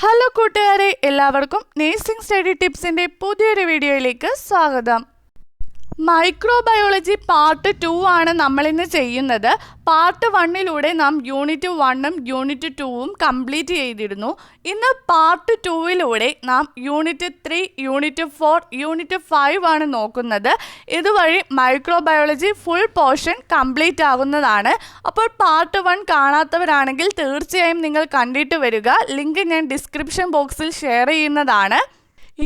Hello കൂട്ടുകാരെ, എല്ലാവർക്കും nursing study ടിപ്സിൻ്റെ പുതിയൊരു വീഡിയോയിലേക്ക് സ്വാഗതം. മൈക്രോബയോളജി പാർട്ട് 2 ആണ് നമ്മളിന്ന് ചെയ്യുന്നത്. പാർട്ട് 1 നാം യൂണിറ്റ് 1ഉം യൂണിറ്റ് 2ഉം കംപ്ലീറ്റ് ചെയ്തിരുന്നു. ഇന്ന് പാർട്ട് 2 നാം യൂണിറ്റ് 3, യൂണിറ്റ് 4, യൂണിറ്റ് 5 ആണ് നോക്കുന്നത്. ഇതുവഴി മൈക്രോബയോളജി ഫുൾ പോർഷൻ കംപ്ലീറ്റ് ആകുന്നതാണ്. അപ്പോൾ പാർട്ട് 1 കാണാത്തവരാണെങ്കിൽ തീർച്ചയായും നിങ്ങൾ കണ്ടിട്ട് വരിക. ലിങ്ക് ഞാൻ ഡിസ്ക്രിപ്ഷൻ ബോക്സിൽ ഷെയർ ചെയ്യുന്നതാണ്.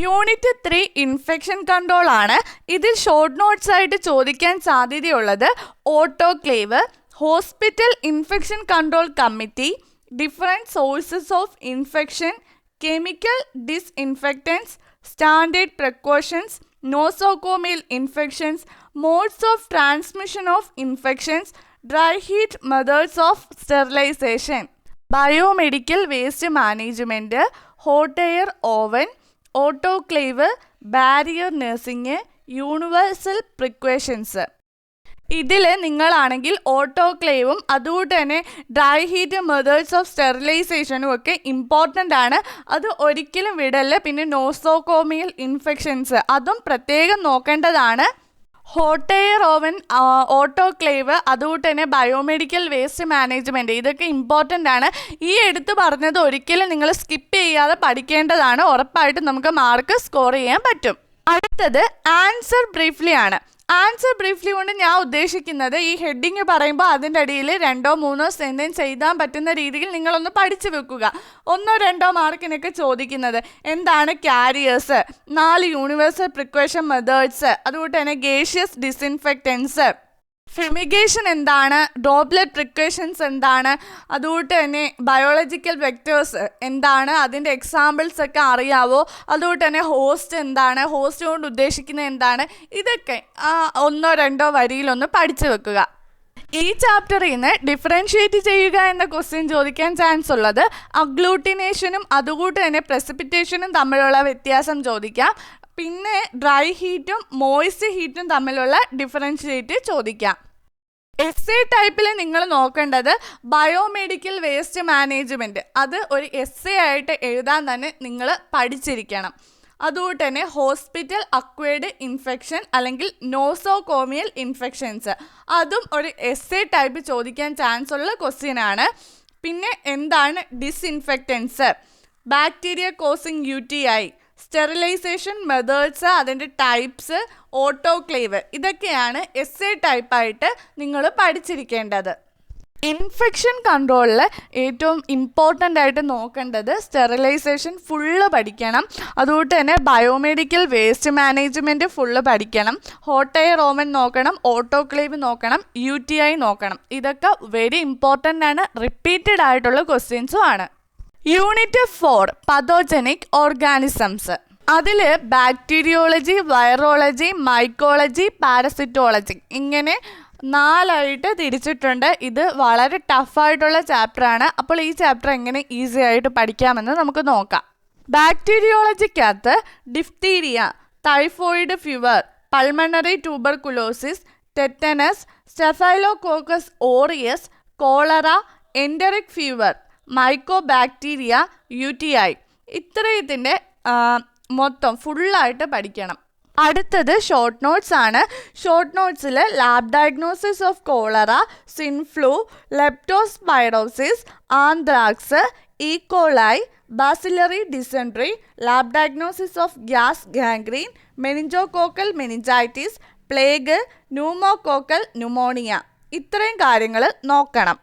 യൂണിറ്റ് 3 ഇൻഫെക്ഷൻ കൺട്രോൾ ആണ്. ഇതിൽ ഷോർട്ട് നോട്ട്സ് ആയിട്ട് ചോദിക്കാൻ സാധ്യതയുള്ളത് autoclave, hospital infection control committee, different sources of infection, chemical disinfectants, standard precautions, nosocomial infections, modes of transmission of infections, dry heat methods of sterilisation, biomedical waste management, hot air oven, autoclave, barrier nursing, universal precautions. ഇതിൽ നിങ്ങളാണെങ്കിൽ ഓട്ടോക്ലേവും അതുകൊണ്ട് തന്നെ dry heat methods of സ്റ്റെറിലൈസേഷനും ഒക്കെ important ആണ്. അത് ഒരിക്കലും വിടല്ല. പിന്നെ നോസോകോമിയൽ ഇൻഫെക്ഷൻസ് അതും പ്രത്യേകം നോക്കേണ്ടതാണ്. ഹോട്ട് എയർ ഓവൻ, ഓട്ടോക്ലേവ്, അതുകൊണ്ട് തന്നെ ബയോമെഡിക്കൽ വേസ്റ്റ് മാനേജ്മെൻറ്റ് ഇതൊക്കെ ഇമ്പോർട്ടൻ്റ് ആണ്. ഈ എടുത്ത് പറഞ്ഞത് ഒരിക്കലും നിങ്ങൾ സ്കിപ്പ് ചെയ്യാതെ പഠിക്കേണ്ടതാണ്. ഉറപ്പായിട്ടും നമുക്ക് മാർക്ക് സ്കോർ ചെയ്യാൻ പറ്റും. അടുത്തത് ആൻസർ ബ്രീഫ്ലി ആണ്. ആൻസർ ബ്രീഫ്ലി കൊണ്ട് ഞാൻ ഉദ്ദേശിക്കുന്നത് ഈ ഹെഡിങ് പറയുമ്പോൾ അതിൻ്റെ അടിയിൽ 2-3 സെൻറ്റൻസ് എഴുതാൻ പറ്റുന്ന രീതിയിൽ നിങ്ങളൊന്ന് പഠിച്ചു വെക്കുക. 1-2 മാർക്കിനൊക്കെ ചോദിക്കുന്നത് എന്താണ് ക്യാരിയേഴ്സ്, 4 യൂണിവേഴ്സൽ പ്രിക്വേഷൻ മെത്തേഡ്സ്, അതുകൊണ്ട് തന്നെ ഗേഷ്യസ് ഡിസിൻഫെക്റ്റൻസ്, ഫെമിഗേഷൻ എന്താണ്, ഡ്രോപ്ലെറ്റ് പ്രിക്വേഷൻസ് എന്താണ്, അതുകൊണ്ട് തന്നെ ബയോളജിക്കൽ വെക്ടേഴ്സ് എന്താണ്, അതിൻ്റെ എക്സാമ്പിൾസ് ഒക്കെ അറിയാവോ, അതുകൊണ്ട് തന്നെ ഹോസ്റ്റ് എന്താണ്, ഹോസ്റ്റ് കൊണ്ട് ഉദ്ദേശിക്കുന്നത് എന്താണ്, ഇതൊക്കെ 1-2 വരിയിലൊന്ന് പഠിച്ചു വെക്കുക. ഈ ചാപ്റ്ററിൽ നിന്ന് ഡിഫറൻഷ്യേറ്റ് ചെയ്യുക എന്ന ക്വസ്റ്റ്യൻ ചോദിക്കാൻ ചാൻസ് ഉള്ളത് അഗ്ലൂട്ടിനേഷനും അതുകൊണ്ട് തന്നെ പ്രസിപ്പിറ്റേഷനും തമ്മിലുള്ള വ്യത്യാസം ചോദിക്കാം. പിന്നെ ഡ്രൈ ഹീറ്റും മോയിസ്റ്റ് ഹീറ്റും തമ്മിലുള്ള ഡിഫറൻഷ്യേറ്റ് ചോദിക്കാം. എസ്സേ ടൈപ്പിൽ നിങ്ങൾ നോക്കേണ്ടത് ബയോമെഡിക്കൽ വേസ്റ്റ് മാനേജ്മെൻറ്റ്, അത് ഒരു എസ്സേ ആയിട്ട് എഴുതാൻ തന്നെ നിങ്ങൾ പഠിച്ചിരിക്കണം. അതുകൊണ്ട് തന്നെ ഹോസ്പിറ്റൽ അക്വയർഡ് ഇൻഫെക്ഷൻ അല്ലെങ്കിൽ നോസോകോമിയൽ ഇൻഫെക്ഷൻസ് അതും ഒരു എസ്സേ ടൈപ്പ് ചോദിക്കാൻ ചാൻസ് ഉള്ള ക്വസ്റ്റ്യൻ ആണ്. പിന്നെ എന്താണ് disinfectants, bacteria causing UTI, sterilisation methods, അതിൻ്റെ ടൈപ്സ്, ഓട്ടോക്ലേവ്, ഇതൊക്കെയാണ് എസ്സേ ടൈപ്പായിട്ട് നിങ്ങൾ പഠിച്ചിരിക്കേണ്ടത്. ഇൻഫെക്ഷൻ കൺട്രോളിൽ ഏറ്റവും ഇമ്പോർട്ടൻ്റ് ആയിട്ട് നോക്കേണ്ടത് സ്റ്റെറിലൈസേഷൻ ഫുള്ള് പഠിക്കണം. അതുകൊണ്ട് തന്നെ ബയോമെഡിക്കൽ വേസ്റ്റ് മാനേജ്മെൻറ്റ് ഫുള്ള് പഠിക്കണം. ഹോട്ട് എയർ ഓവൻ നോക്കണം, ഓട്ടോക്ലേവ് നോക്കണം, UTI നോക്കണം. ഇതൊക്കെ വെരി ഇമ്പോർട്ടൻ്റ് ആണ്. റിപ്പീറ്റഡ് ആയിട്ടുള്ള ക്വസ്റ്റ്യൻസും ആണ്. Unit 4 pathogenic organisms. അതിൽ ബാക്ടീരിയോളജി, വൈറോളജി, മൈക്കോളജി, പാരസിറ്റോളജി ഇങ്ങനെ 4 തിരിച്ചിട്ടുണ്ട്. ഇത് വളരെ ടഫായിട്ടുള്ള ചാപ്റ്ററാണ്. അപ്പോൾ ഈ ചാപ്റ്റർ എങ്ങനെ ഈസി ആയിട്ട് പഠിക്കാമെന്ന് നമുക്ക് നോക്കാം. ബാക്ടീരിയോളജിക്കകത്ത് diphtheria, typhoid fever, pulmonary tuberculosis, tetanus, staphylococcus aureus, cholera, enteric fever, mycobacteria, UTI ഇത്രയത്തിൻ്റെ മൊത്തം ഫുള്ളായിട്ട് പഠിക്കണം. അടുത്തത് ഷോർട്ട് നോട്ട്സ് ആണ്. ഷോർട്ട് നോട്ട്സിൽ lab diagnosis of cholera, swine flu, leptospirosis, anthrax, E coli, bacillary dysentery, lab diagnosis of gas gangrene, meningococcal meningitis, plague, pneumococcal pneumonia ഇത്രയും കാര്യങ്ങൾ നോക്കണം.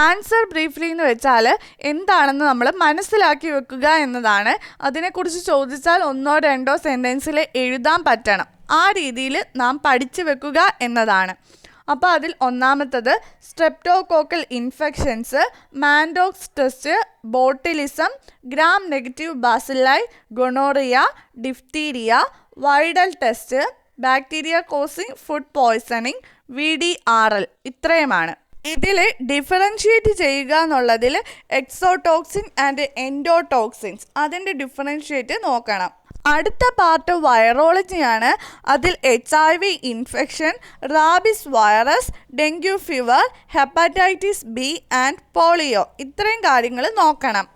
ആൻസർ ബ്രീഫ്ലി എന്ന് വെച്ചാൽ എന്താണെന്ന് നമ്മൾ മനസ്സിലാക്കി വെക്കുക എന്നതാണ്. അതിനെക്കുറിച്ച് ചോദിച്ചാൽ 1-2 സെൻറ്റൻസിൽ എഴുതാൻ പറ്റണം. ആ രീതിയിൽ നാം പഠിച്ചു വെക്കുക എന്നതാണ്. അപ്പോൾ അതിൽ ഒന്നാമത്തത് streptococcal infections, Mantoux test, botulism, gram negative ബാസിലൈ, gonorrhoea, diphtheria, Widal test, bacteria causing food poisoning, VDRL ഇത്രയുമാണ്. ഇതിൽ ഡിഫറൻഷ്യേറ്റ് ചെയ്യുക എന്നുള്ളതിൽ എക്സോടോക്സിൻ ആൻഡ് എൻഡോടോക്സിൻസ് അതിൻ്റെ ഡിഫറൻഷ്യേറ്റ് നോക്കണം. അടുത്ത പാർട്ട് വൈറോളജിയാണ്. അതിൽ HIV infection, rabies virus, dengue fever, hepatitis B and polio ഇത്രയും കാര്യങ്ങൾ നോക്കണം.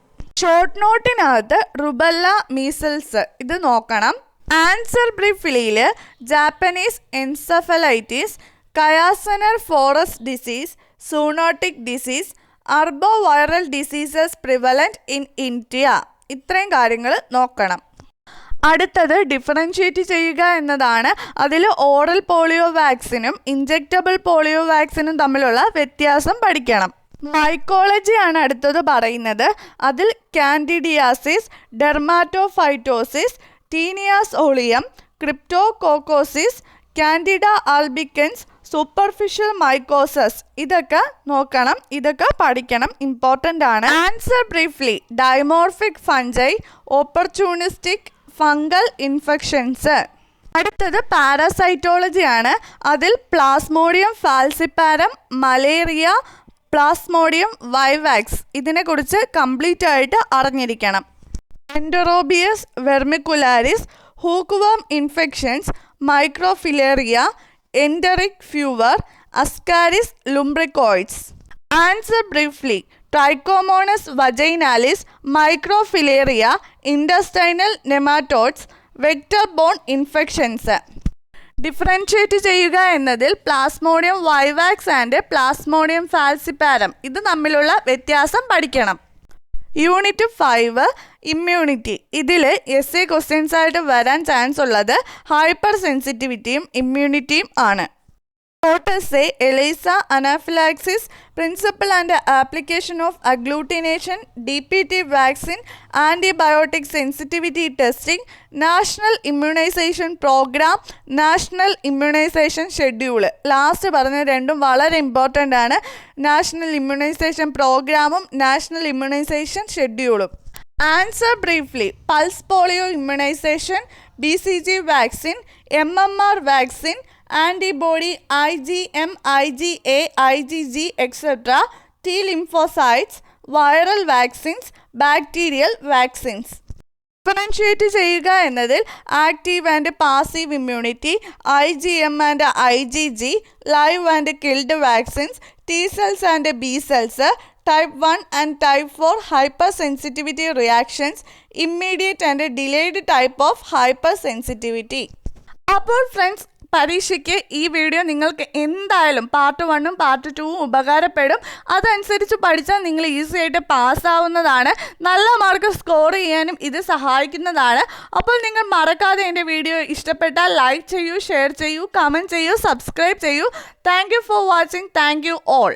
ഷോർട്ട് നോട്ടിനകത്ത് റുബല്ല മീസൽസ് ഇത് നോക്കണം. ആൻസർ ബ്രീഫ്ലിയിൽ Japanese encephalitis, Kyasanur forest disease, zoonotic disease, arbo viral diseases prevalent in India, ഇത്രയും കാര്യങ്ങൾ നോക്കണം. അടുത്തത് ഡിഫറൻഷ്യേറ്റ് ചെയ്യുക എന്നതാണ്. അതിൽ ഓറൽ പോളിയോ വാക്സിനും ഇഞ്ചെക്റ്റബിൾ പോളിയോ വാക്സിനും തമ്മിലുള്ള വ്യത്യാസം പഠിക്കണം. മൈക്കോളജിയാണ് അടുത്തത് പറയുന്നത്. അതിൽ candidiasis, dermatophytosis, taenia solium, cryptococcosis, candida albicans, superficial mycoses, ഇതൊക്കെ നോക്കണം, ഇതൊക്കെ പഠിക്കണം, ഇമ്പോർട്ടൻ്റ് ആണ്. Answer briefly dimorphic fungi, opportunistic fungal infections. അടുത്തത് പാരാസൈറ്റോളജിയാണ്. അതിൽ plasmodium falciparum, malaria, plasmodium vivax, ഇതിനെക്കുറിച്ച് കംപ്ലീറ്റ് ആയിട്ട് അറിഞ്ഞിരിക്കണം. Enterobius vermicularis, hookworm infections, microfilaria, enteric fever, ascaris lumbricoides. Answer briefly trichomonas vaginalis, microfilaria, intestinal nematodes, vector borne infections. Differentiate ചെയ്യുക എന്നതിൽ plasmodium vivax and plasmodium falciparum, ഇത് തമ്മിലുള്ള വ്യത്യാസം പഠിക്കണം. Unit 5 immunity. ഇതിൽ എസ്സേ ക്വസ്റ്റ്യൻസ് ആയിട്ട് വരാൻ ചാൻസ് ഉള്ളത് ഹൈപ്പർ സെൻസിറ്റിവിറ്റിയും ഇമ്മ്യൂണിറ്റിയും ആണ്. Say ELISA, anaphylaxis, principle and application of agglutination, DPT vaccine, antibiotic sensitivity testing, national immunization program, national immunization schedule. Last പറഞ്ഞ രണ്ടും വളരെ ഇമ്പോർട്ടൻ്റ് ആണ്. നാഷണൽ ഇമ്മ്യൂണൈസേഷൻ പ്രോഗ്രാമും നാഷണൽ ഇമ്മ്യൂണൈസേഷൻ ഷെഡ്യൂളും. Answer briefly pulse polio immunisation, BCG vaccine, MMR vaccine, antibody, IgM, IgA, IgG, etc., T lymphocytes, viral vaccines, bacterial vaccines. Differentiate ചെയ്യുക എന്നതിൽ active and passive immunity, IgM and IgG, live and killed vaccines, T cells and B cells, type 1 and type 4 hypersensitivity reactions, immediate and delayed type of hypersensitivity. അപ്പോൾ friends, പരീക്ഷയ്ക്ക് ഈ video നിങ്ങൾക്ക് എന്തായാലും part 1ഉം part 2ഉം ഉപകാരപ്പെടും. അതനുസരിച്ച് പഠിച്ചാൽ നിങ്ങൾ easy ആയിട്ട് പാസ്സാവുന്നതാണ്. നല്ല മാർക്ക് സ്കോർ ചെയ്യാനും ഇത് സഹായിക്കുന്നതാണ്. അപ്പോൾ നിങ്ങൾ മറക്കാതെ എൻ്റെ വീഡിയോ ഇഷ്ടപ്പെട്ടാൽ ലൈക്ക് ചെയ്യൂ, ഷെയർ ചെയ്യൂ, കമൻറ്റ് ചെയ്യൂ, സബ്സ്ക്രൈബ് ചെയ്യൂ. Thank you for watching. Thank you all.